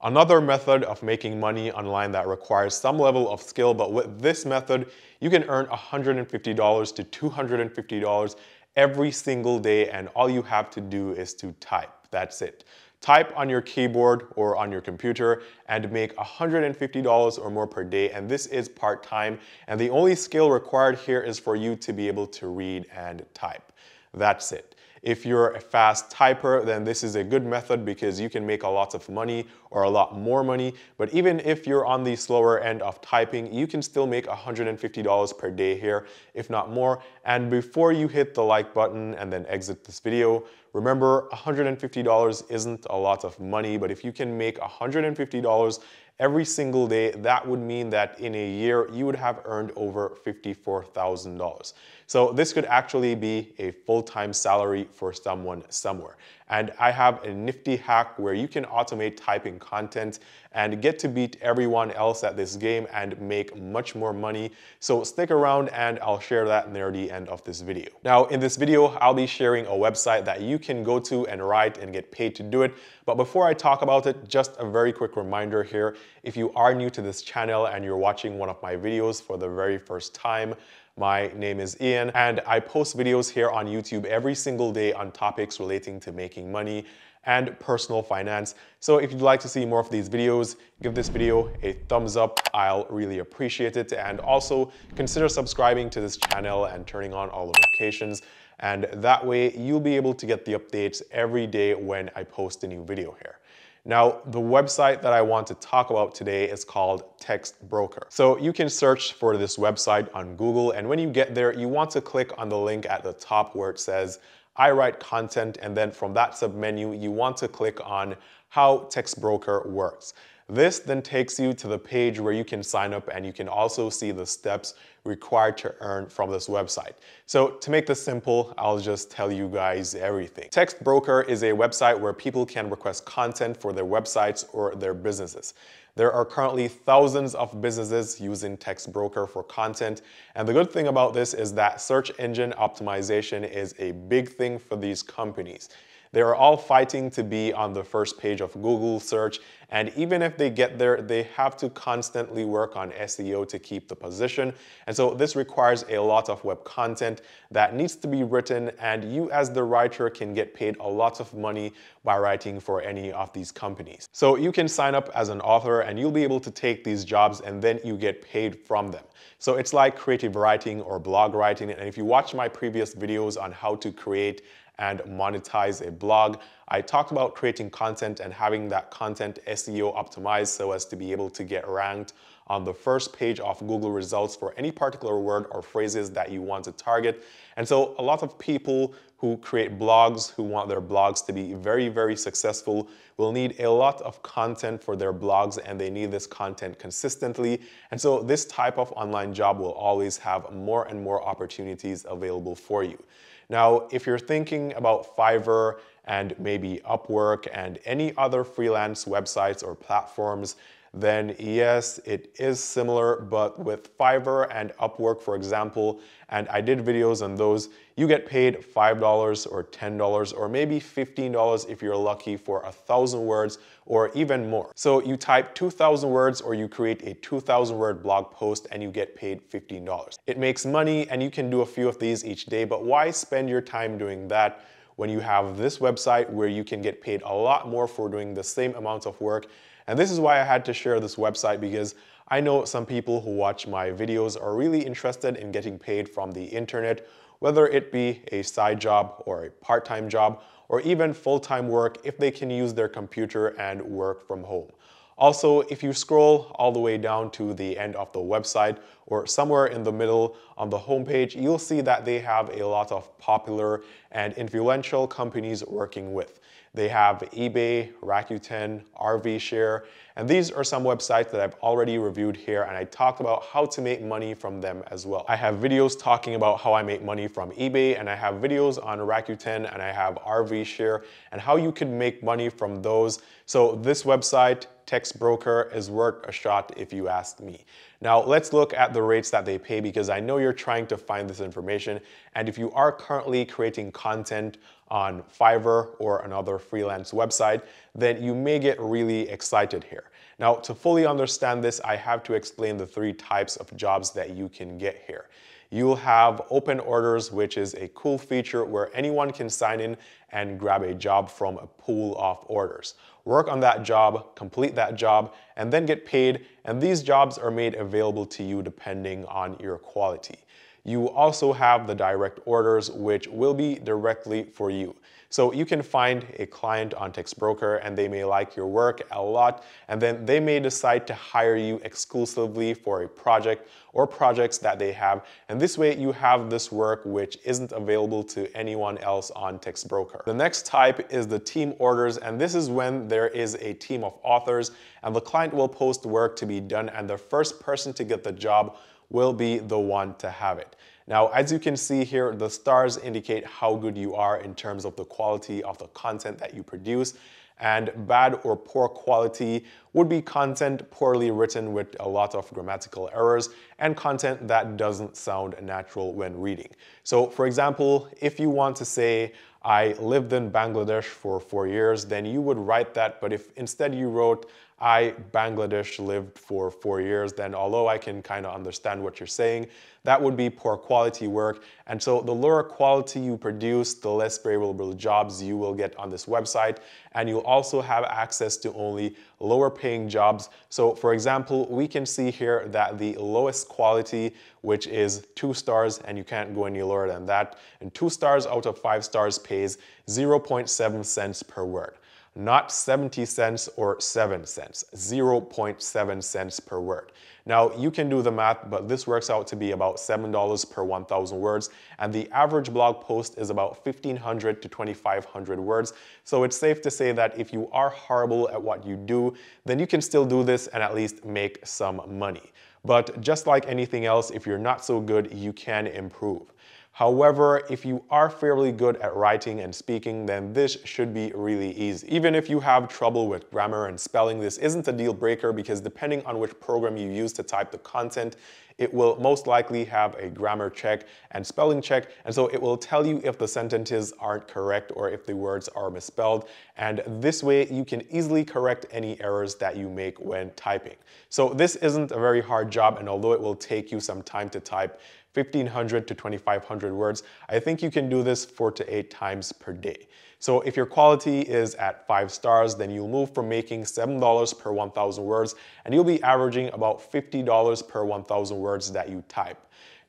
Another method of making money online that requires some level of skill, but with this method, you can earn $150 to $250 every single day, and all you have to do is to type. That's it. Type on your keyboard or on your computer and make $150 or more per day, and this is part-time, and the only skill required here is for you to be able to read and type. That's it. If you're a fast typer, then this is a good method because you can make a lot of money or a lot more money. But even if you're on the slower end of typing, you can still make $150 per day here, if not more. And before you hit the like button and then exit this video, remember $150 isn't a lot of money, but if you can make $150 every single day, that would mean that in a year, you would have earned over $54,000. So this could actually be a full-time salary for someone somewhere. And I have a nifty hack where you can automate typing content and get to beat everyone else at this game and make much more money. So stick around and I'll share that near the end of this video. Now in this video, I'll be sharing a website that you can go to and write and get paid to do it. But before I talk about it, just a very quick reminder here. If you are new to this channel and you're watching one of my videos for the very first time, my name is Eann and I post videos here on YouTube every single day on topics relating to making money and personal finance. So if you'd like to see more of these videos, give this video a thumbs up. I'll really appreciate it. And also consider subscribing to this channel and turning on all notifications. And that way you'll be able to get the updates every day when I post a new video here. Now, the website that I want to talk about today is called Text Broker. So you can search for this website on Google, and when you get there, you want to click on the link at the top where it says, I write content, and then from that submenu, you want to click on how Text Broker works. This then takes you to the page where you can sign up and you can also see the steps required to earn from this website. So to make this simple, I'll just tell you guys everything. Text Broker is a website where people can request content for their websites or their businesses. There are currently thousands of businesses using Text Broker for content. And the good thing about this is that search engine optimization is a big thing for these companies. They are all fighting to be on the first page of Google search, and even if they get there, they have to constantly work on SEO to keep the position. And so this requires a lot of web content that needs to be written, and you as the writer can get paid a lot of money by writing for any of these companies. So you can sign up as an author and you'll be able to take these jobs and then you get paid from them. So it's like creative writing or blog writing, and if you watch my previous videos on how to create and monetize a blog, I talked about creating content and having that content SEO optimized so as to be able to get ranked on the first page of Google results for any particular word or phrases that you want to target. And so a lot of people who create blogs, who want their blogs to be very, very successful, will need a lot of content for their blogs, and they need this content consistently. And so this type of online job will always have more and more opportunities available for you. Now, if you're thinking about Fiverr and maybe Upwork and any other freelance websites or platforms, then yes, it is similar, but with Fiverr and Upwork, for example, and I did videos on those, you get paid $5 or $10 or maybe $15 if you're lucky for 1,000 words or even more. So you type 2,000 words or you create a 2,000 word blog post and you get paid $15. It makes money and you can do a few of these each day, but why spend your time doing that when you have this website where you can get paid a lot more for doing the same amount of work? And this is why I had to share this website, because I know some people who watch my videos are really interested in getting paid from the internet, whether it be a side job or a part-time job or even full-time work if they can use their computer and work from home. Also, if you scroll all the way down to the end of the website or somewhere in the middle on the homepage, you'll see that they have a lot of popular and influential companies working with. They have eBay, Rakuten, RVshare, and these are some websites that I've already reviewed here, and I talked about how to make money from them as well. I have videos talking about how I make money from eBay, and I have videos on Rakuten, and I have RVshare, and how you can make money from those. So this website, text broker is worth a shot if you ask me. Now let's look at the rates that they pay, because I know you're trying to find this information, and if you are currently creating content on Fiverr or another freelance website, then you may get really excited here. Now, to fully understand this, I have to explain the 3 types of jobs that you can get here. You'll have open orders, which is a cool feature where anyone can sign in and grab a job from a pool of orders. Work on that job, complete that job, and then get paid, and these jobs are made available to you depending on your quality. You also have the direct orders, which will be directly for you. So you can find a client on TextBroker and they may like your work a lot, and then they may decide to hire you exclusively for a project or projects that they have. And this way you have this work which isn't available to anyone else on TextBroker. The next type is the team orders, and this is when there is a team of authors and the client will post work to be done, and the first person to get the job will be the one to have it. Now, as you can see here, the stars indicate how good you are in terms of the quality of the content that you produce, and bad or poor quality would be content poorly written with a lot of grammatical errors and content that doesn't sound natural when reading. So for example, if you want to say, I lived in Bangladesh for 4 years, then you would write that, but if instead you wrote, I Bangladesh lived for 4 years, then although I can kind of understand what you're saying, that would be poor quality work. And so the lower quality you produce, the less favorable jobs you will get on this website. And you'll also have access to only lower paying jobs. So for example, we can see here that the lowest quality, which is 2 stars, and you can't go any lower than that, and 2 stars out of 5 stars pays 0.7 cents per word. Not 70 cents or 7 cents, 0.7 cents per word. Now you can do the math, but this works out to be about $7 per 1,000 words, and the average blog post is about 1,500 to 2,500 words. So it's safe to say that if you are horrible at what you do, then you can still do this and at least make some money. But just like anything else, if you're not so good, you can improve. However, if you are fairly good at writing and speaking, then this should be really easy. Even if you have trouble with grammar and spelling, this isn't a deal breaker, because depending on which program you use to type the content, it will most likely have a grammar check and spelling check, and so it will tell you if the sentences aren't correct or if the words are misspelled, and this way you can easily correct any errors that you make when typing. So this isn't a very hard job, and although it will take you some time to type 1,500 to 2,500 words, I think you can do this 4 to 8 times per day. So if your quality is at 5 stars, then you'll move from making $7 per 1,000 words, and you'll be averaging about $50 per 1,000 words that you type.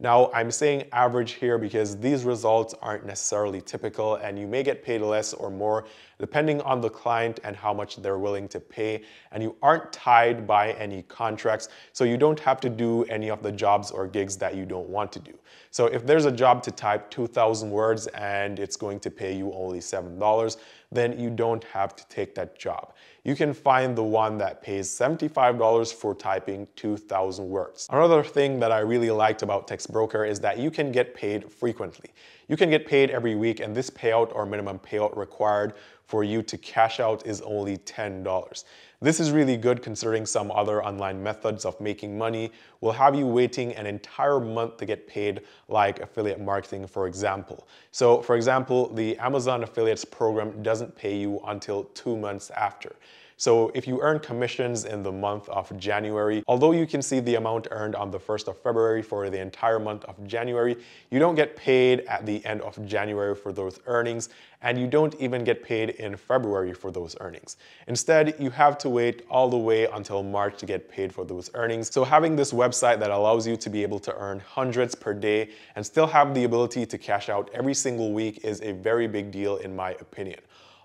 Now, I'm saying average here because these results aren't necessarily typical, and you may get paid less or more depending on the client and how much they're willing to pay, and you aren't tied by any contracts, so you don't have to do any of the jobs or gigs that you don't want to do. So if there's a job to type 2,000 words and it's going to pay you only $7, then you don't have to take that job. You can find the one that pays $75 for typing 2,000 words. Another thing that I really liked about TextBroker is that you can get paid frequently. You can get paid every week, and this payout or minimum payout required for you to cash out is only $10. This is really good considering some other online methods of making money will have you waiting an entire month to get paid, like affiliate marketing, for example. So for example, the Amazon affiliates program doesn't pay you until 2 months after. So if you earn commissions in the month of January, although you can see the amount earned on the 1st of February for the entire month of January, you don't get paid at the end of January for those earnings, and you don't even get paid in February for those earnings. Instead, you have to wait all the way until March to get paid for those earnings. So having this website that allows you to be able to earn hundreds per day and still have the ability to cash out every single week is a very big deal in my opinion.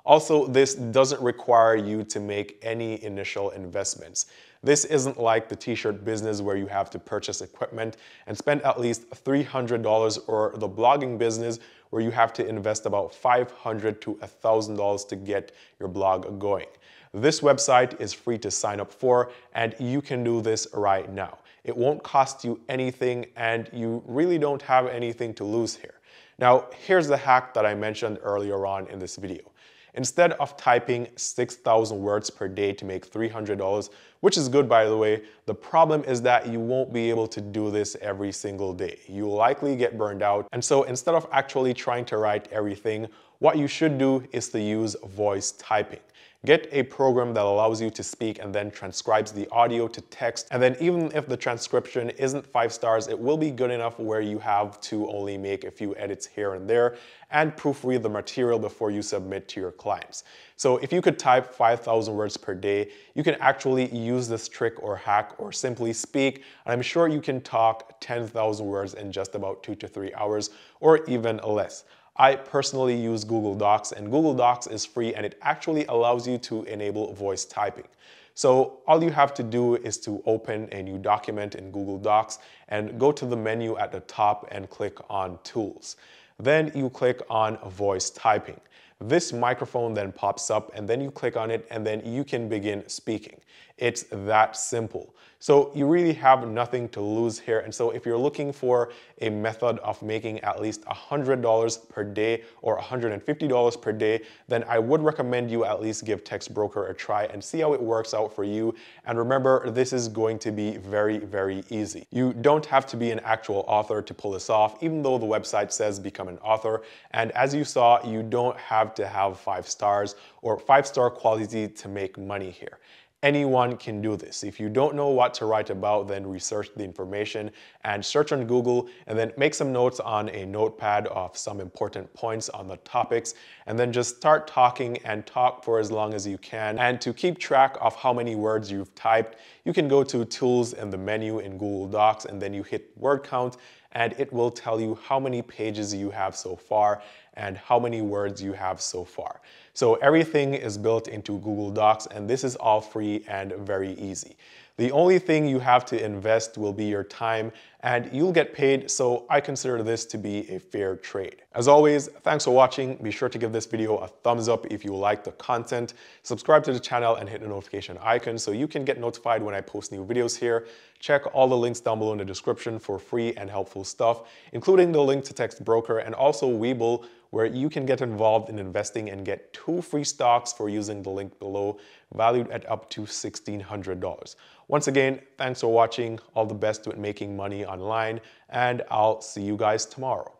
Also, this doesn't require you to make any initial investments. This isn't like the t-shirt business where you have to purchase equipment and spend at least $300, or the blogging business where you have to invest about $500 to $1,000 to get your blog going. This website is free to sign up for, and you can do this right now. It won't cost you anything, and you really don't have anything to lose here. Now, here's the hack that I mentioned earlier on in this video. Instead of typing 6,000 words per day to make $300, which is good by the way, the problem is that you won't be able to do this every single day. You'll likely get burned out. And so instead of actually trying to write everything, what you should do is to use voice typing. Get a program that allows you to speak and then transcribes the audio to text. And then even if the transcription isn't 5 stars, it will be good enough where you have to only make a few edits here and there and proofread the material before you submit to your clients. So if you could type 5,000 words per day, you can actually use this trick or hack or simply speak. And I'm sure you can talk 10,000 words in just about 2 to 3 hours or even less. I personally use Google Docs, and Google Docs is free and it actually allows you to enable voice typing. So all you have to do is to open a new document in Google Docs and go to the menu at the top and click on Tools. Then you click on Voice Typing. This microphone then pops up and then you click on it and then you can begin speaking. It's that simple. So you really have nothing to lose here. And so if you're looking for a method of making at least $100 per day or $150 per day, then I would recommend you at least give Text Broker a try and see how it works out for you. And remember, this is going to be very, very easy. You don't have to be an actual author to pull this off, even though the website says become an author. And as you saw, you don't have to have 5 stars or 5-star quality to make money here. Anyone can do this. If you don't know what to write about, then research the information and search on Google and then make some notes on a notepad of some important points on the topics and then just start talking and talk for as long as you can. And to keep track of how many words you've typed, you can go to Tools in the menu in Google Docs and then you hit word count and it will tell you how many pages you have so far and how many words you have so far. So everything is built into Google Docs and this is all free and very easy. The only thing you have to invest will be your time and you'll get paid, so I consider this to be a fair trade. As always, thanks for watching. Be sure to give this video a thumbs up if you like the content. Subscribe to the channel and hit the notification icon so you can get notified when I post new videos here. Check all the links down below in the description for free and helpful stuff, including the link to Text Broker and also WEBULL, where you can get involved in investing and get 2 free stocks for using the link below, valued at up to $1,600. Once again, thanks for watching. All the best with making money online, and I'll see you guys tomorrow.